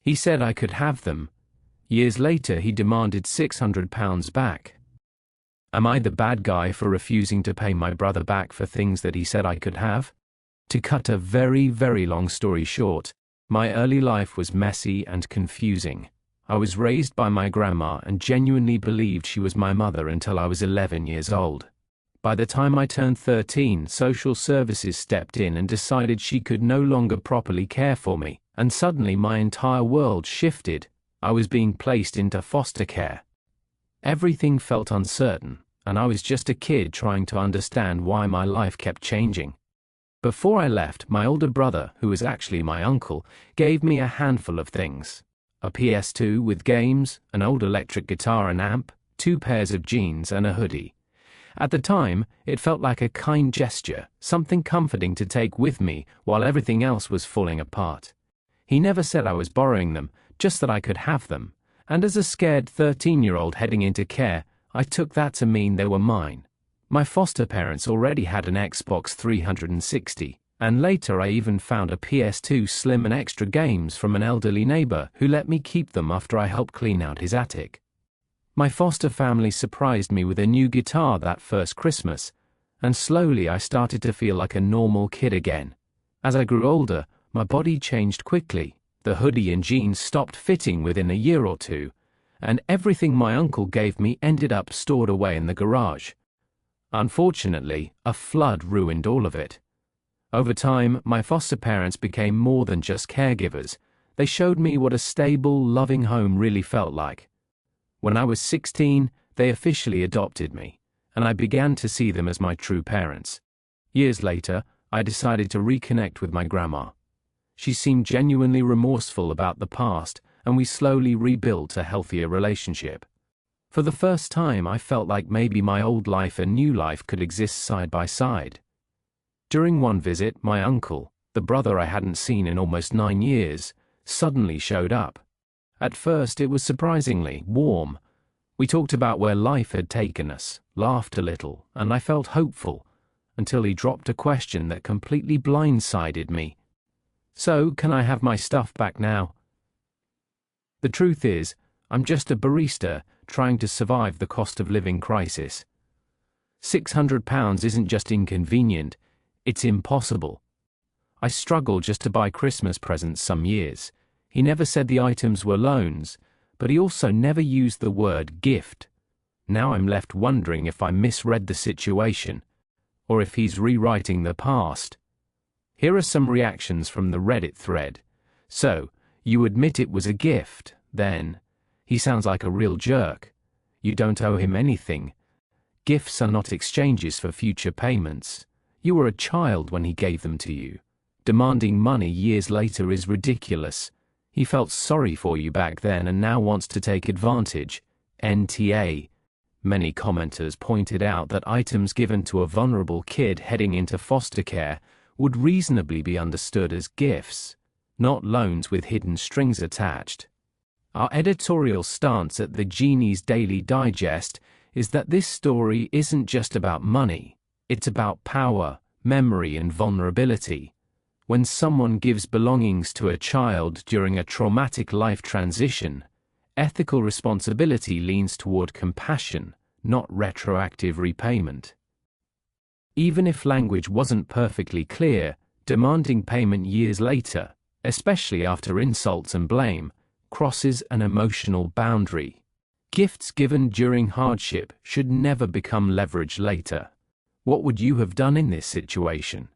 He said I could have them. Years later, he demanded £600 back. Am I the bad guy for refusing to pay my brother back for things that he said I could have? To cut a very, very long story short, my early life was messy and confusing. I was raised by my grandma and genuinely believed she was my mother until I was 11 years old. By the time I turned 13, social services stepped in and decided she could no longer properly care for me, and suddenly my entire world shifted. I was being placed into foster care. Everything felt uncertain, and I was just a kid trying to understand why my life kept changing. Before I left, my older brother, who was actually my uncle, gave me a handful of things. A PS2 with games, an old electric guitar and amp, 2 pairs of jeans and a hoodie. At the time, it felt like a kind gesture, something comforting to take with me while everything else was falling apart. He never said I was borrowing them, just that I could have them, and as a scared 13-year-old heading into care, I took that to mean they were mine. My foster parents already had an Xbox 360, and later I even found a PS2 Slim and extra games from an elderly neighbor who let me keep them after I helped clean out his attic. My foster family surprised me with a new guitar that first Christmas, and slowly I started to feel like a normal kid again. As I grew older, my body changed quickly. The hoodie and jeans stopped fitting within a year or two, and everything my uncle gave me ended up stored away in the garage. Unfortunately, a flood ruined all of it. Over time, my foster parents became more than just caregivers. They showed me what a stable, loving home really felt like. When I was 16, they officially adopted me, and I began to see them as my true parents. Years later, I decided to reconnect with my grandma. She seemed genuinely remorseful about the past, and we slowly rebuilt a healthier relationship. For the first time, I felt like maybe my old life and new life could exist side by side. During one visit, my uncle, the brother I hadn't seen in almost 9 years, suddenly showed up. At first, it was surprisingly warm. We talked about where life had taken us, laughed a little, and I felt hopeful, until he dropped a question that completely blindsided me. So, can I have my stuff back now? The truth is, I'm just a barista trying to survive the cost of living crisis. £600 isn't just inconvenient, it's impossible. I struggle just to buy Christmas presents some years. He never said the items were loans, but he also never used the word gift. Now I'm left wondering if I misread the situation, or if he's rewriting the past. Here are some reactions from the Reddit thread. So, you admit it was a gift, then? He sounds like a real jerk. You don't owe him anything. Gifts are not exchanges for future payments. You were a child when he gave them to you. Demanding money years later is ridiculous. He felt sorry for you back then and now wants to take advantage. NTA. Many commenters pointed out that items given to a vulnerable kid heading into foster care would reasonably be understood as gifts, not loans with hidden strings attached. Our editorial stance at the Genie's Daily Digest is that this story isn't just about money, it's about power, memory, and vulnerability. When someone gives belongings to a child during a traumatic life transition, ethical responsibility leans toward compassion, not retroactive repayment. Even if language wasn't perfectly clear, demanding payment years later, especially after insults and blame, crosses an emotional boundary. Gifts given during hardship should never become leverage later. What would you have done in this situation?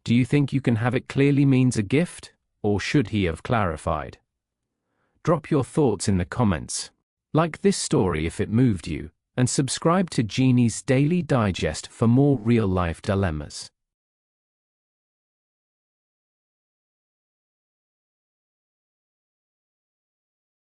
Do you think you can have it clearly means a gift, or should he have clarified? Drop your thoughts in the comments. Like this story if it moved you, and subscribe to Genie's Daily Digest for more real-life dilemmas.